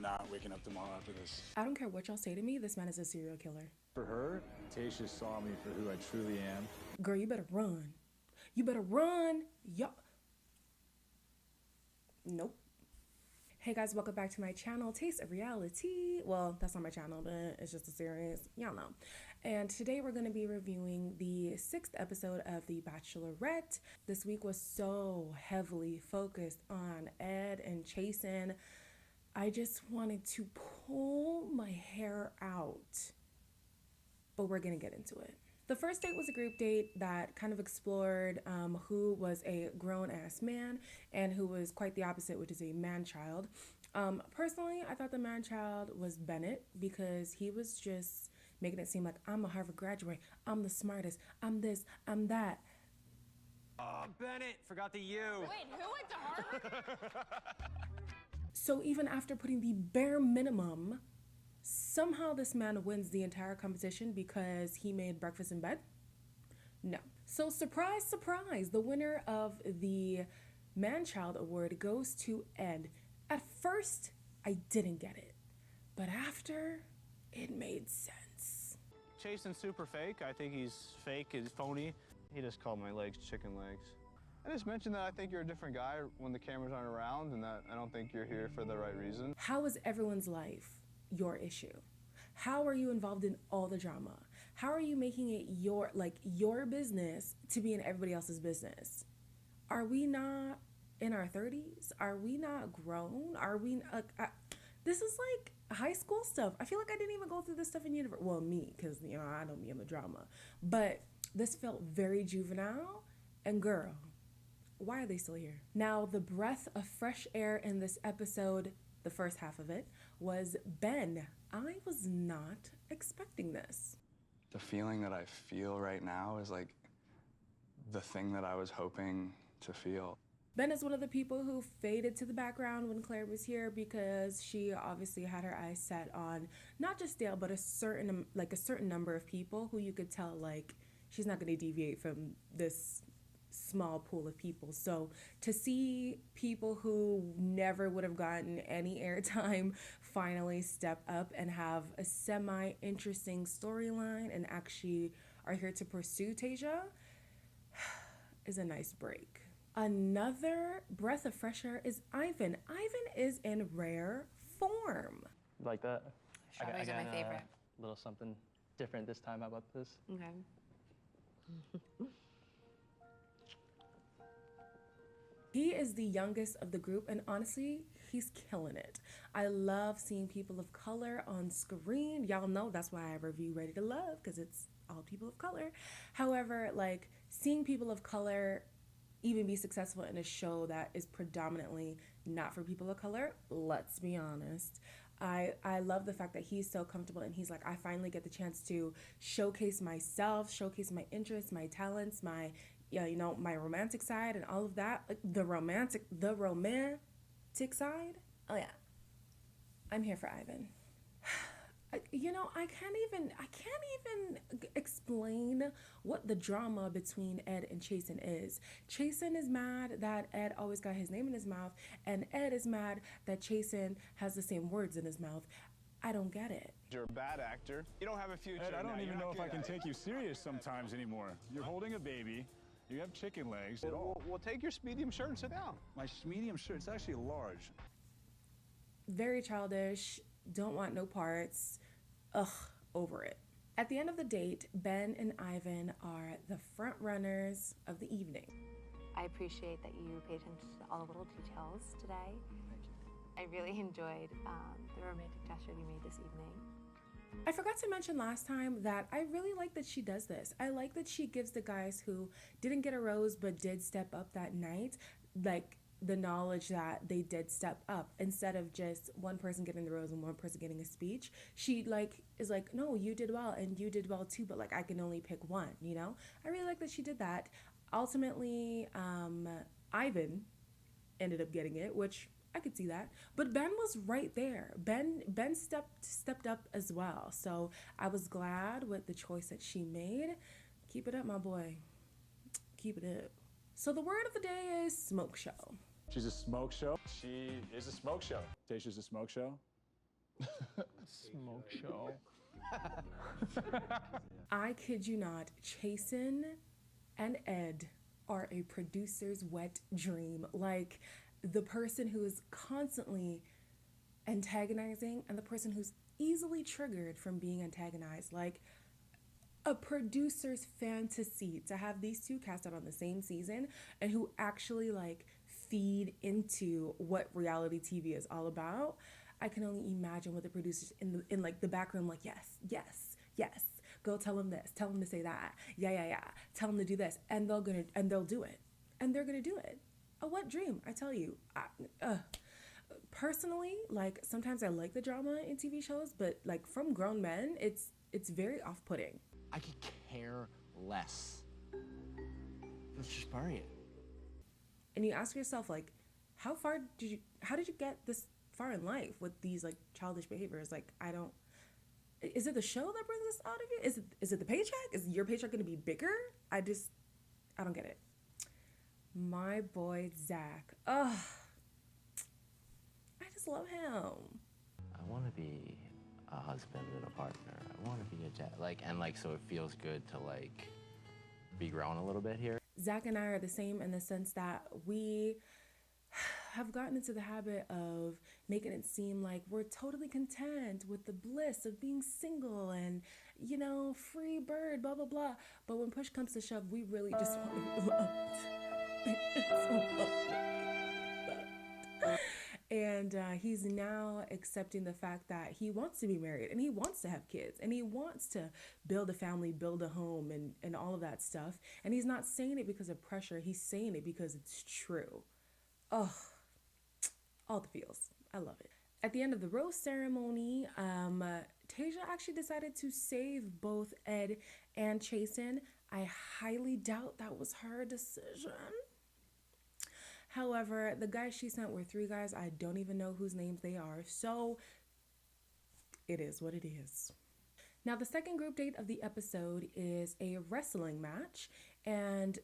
not waking up tomorrow after this. I don't care what y'all say to me, this man is a serial killer. For her, Tayshia saw me for who I truly am. Girl, you better run. You better run. Yo. Nope. Hey guys, welcome back to my channel, Taste of Reality. Well, that's not my channel, but it's just a series, y'all know. And today we're going to be reviewing the 6th episode of the Bachelorette. This week was so heavily focused on Ed and Chasen. I just wanted to pull my hair out, but we're going to get into it. The first date was a group date that kind of explored who was a grown-ass man and who was quite the opposite, which is a man-child. Personally, I thought the man-child was Bennett because he was just making it seem like I'm a Harvard graduate, I'm the smartest, I'm this, I'm that. Bennett, forgot the U. Wait, who went to Harvard? So even after putting the bare minimum, somehow this man wins the entire competition because he made breakfast in bed? No. So surprise, surprise, the winner of the Man-Child Award goes to Ed. At first, I didn't get it, but after, it made sense. Chasen's super fake. I think he's fake, he's phony. He just called my legs chicken legs. I just mentioned that I think you're a different guy when the cameras aren't around and that I don't think you're here for the right reason. How is everyone's life your issue? How are you involved in all the drama? How are you making it your business to be in everybody else's business? Are we not in our 30s? Are we not grown? Are we this is like high school stuff. I feel like I didn't even go through this stuff in university. Well, me, because I don't be in the drama. But this felt very juvenile. And girl, why are they still here? Now, the breath of fresh air in this episode, the first half of it, was Ben. I was not expecting this. The feeling that I feel right now is like the thing that I was hoping to feel. Ben is one of the people who faded to the background when Claire was here because she obviously had her eyes set on not just Dale, but a certain number of people who you could tell like she's not going to deviate from this small pool of people. So to see people who never would have gotten any airtime finally step up and have a semi-interesting storyline and actually are here to pursue Tayshia is a nice break. Another breath of fresh air is Ivan. Ivan is in rare form. Like that? Strawberries are my favorite. A little something different this time. How about this? Okay. He is the youngest of the group, and honestly, he's killing it. I love seeing people of color on screen. Y'all know that's why I review Ready to Love, because it's all people of color. However, like, seeing people of color even be successful in a show that is predominantly not for people of color, let's be honest. I love the fact that he's so comfortable and he's like, I finally get the chance to showcase myself, showcase my interests, my talents, my my romantic side and all of that. Like the romantic side. Oh yeah. I'm here for Ivan. I can't even explain what the drama between Ed and Chasen is. Chasen is mad that Ed always got his name in his mouth, and Ed is mad that Chasen has the same words in his mouth. I don't get it. You're a bad actor. You don't have a future. Ed, I don't now. even You're know not if I good can at take you serious sometimes anymore. You're holding a baby. You have chicken legs. Well, take your medium shirt and sit down. My medium shirt, it's actually large. Very childish, don't want no parts. Ugh, over it. At the end of the date, Ben and Ivan are the front runners of the evening. I appreciate that you paid attention to all the little details today. I really enjoyed the romantic gesture you made this evening. I forgot to mention last time that I really like that she does this. I like that she gives the guys who didn't get a rose but did step up that night, like, the knowledge that they did step up instead of just one person getting the rose and one person getting a speech. She is like, no, you did well and you did well too, but like I can only pick one, I really like that she did that. Ultimately, Ivan ended up getting it, which I could see that, but Ben was right there. Ben stepped up as well. So I was glad with the choice that she made. Keep it up, my boy. Keep it up. So the word of the day is smoke show. She's a smoke show. She is a smoke show. Tayshia's a smoke show. Smoke show. I kid you not, Chasen and Ed are a producer's wet dream. Like, the person who is constantly antagonizing and the person who's easily triggered from being antagonized. Like, a producer's fantasy to have these two cast out on the same season and who actually like feed into what reality TV is all about. I can only imagine what the producers in like the back room, like, yes, go tell him this, tell him to say that, yeah, tell him to do this, and they'll do it, and they're gonna do it. A wet dream, I tell you. Personally, like, sometimes I like the drama in TV shows, but like from grown men, it's very off-putting. I could care less. Let's just bury it. And you ask yourself, like, how did you get this far in life with these like childish behaviors? Like, is it the show that brings this out of you? Is it the paycheck? Is your paycheck going to be bigger? I don't get it. My boy Zach, I just love him. I want to be a husband and a partner. I want to be a dad. So it feels good to like be grown a little bit here. Zach and I are the same in the sense that we have gotten into the habit of making it seem like we're totally content with the bliss of being single and, you know, free bird, blah, blah, blah. But when push comes to shove, we really just want to be loved. And he's now accepting the fact that he wants to be married and he wants to have kids and he wants to build a family, build a home and all of that stuff. And he's not saying it because of pressure. He's saying it because it's true. Oh, all the feels. I love it. At the end of the rose ceremony, Tasia actually decided to save both Ed and Chasen. I highly doubt that was her decision. However, the guys she sent were 3 guys. I don't even know whose names they are. So it is what it is. Now, the second group date of the episode is a wrestling match. And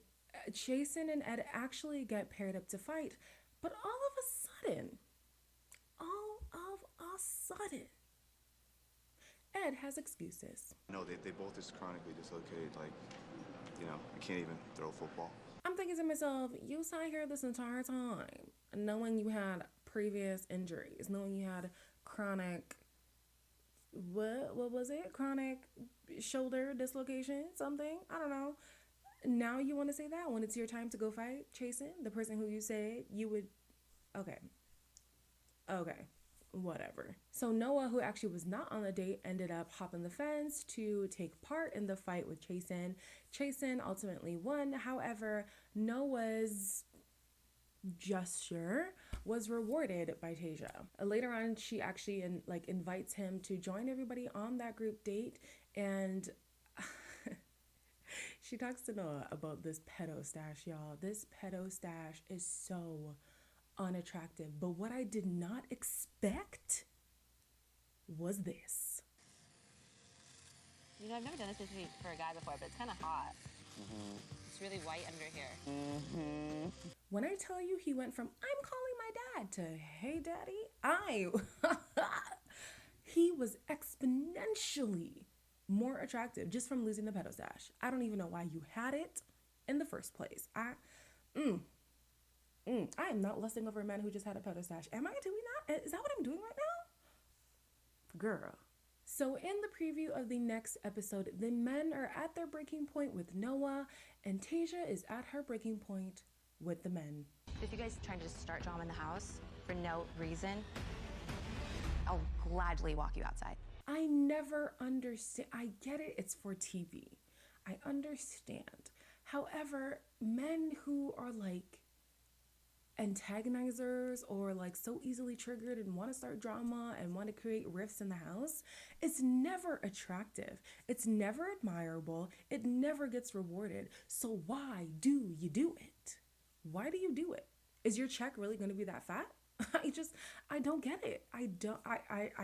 Chasen and Ed actually get paired up to fight. But all of a sudden, Ed has excuses. No, they both is chronically dislocated. Like, you know, I can't even throw a football. I'm thinking to myself, you sat here this entire time knowing you had previous injuries, knowing you had chronic, what was it? Chronic shoulder dislocation, something? I don't know. Now you want to say that when it's your time to go fight Chasen, the person who you said you would, okay, whatever. So Noah, who actually was not on the date, ended up hopping the fence to take part in the fight with Chasen. Chasen ultimately won. However, Noah's gesture was rewarded by Tasia. Later on, she actually invites him to join everybody on that group date, and she talks to Noah about this pedo stash, y'all. This pedo stash is so unattractive. But what I did not expect was this. You know, I've never done this for a guy before, but it's kind of hot. Mm-hmm. It's really white under here. Mm-hmm. When I tell you he went from, I'm calling my dad, to, hey, daddy, he was exponentially more attractive just from losing the pedo stash. I don't even know why you had it in the first place. I am not lusting over a man who just had a pedo stash. Am I doing that? Is that what I'm doing right now? Girl. So in the preview of the next episode, the men are at their breaking point with Noah, and Tasia is at her breaking point with the men. If you guys trying to just start drama in the house for no reason, I'll gladly walk you outside. I never understand. I get it. It's for TV. I understand. However, men who are like antagonizers or like so easily triggered and want to start drama and want to create rifts in the house, it's never attractive. It's never admirable. It never gets rewarded. So why do you do it? Why do you do it? Is your check really going to be that fat? I don't get it. I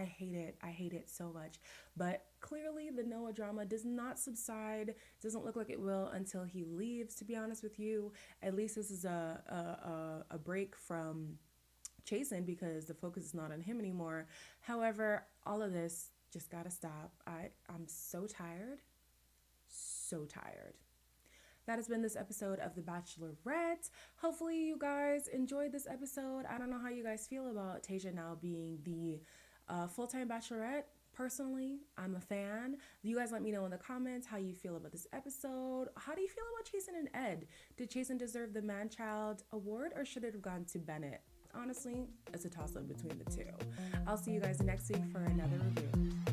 hate it. I hate it so much. But clearly the Noah drama does not subside. Doesn't look like it will until he leaves, to be honest with you. At least this is a break from Chasen because the focus is not on him anymore. However, all of this just gotta stop. I'm so tired. So tired. That has been this episode of The Bachelorette. Hopefully you guys enjoyed this episode. I don't know how you guys feel about Tasia now being the full-time Bachelorette. Personally, I'm a fan. You guys let me know in the comments how you feel about this episode. How do you feel about Chasen and Ed? Did Chasen deserve the Man-Child award or should it have gone to Bennett? Honestly, it's a toss-up between the two. I'll see you guys next week for another review.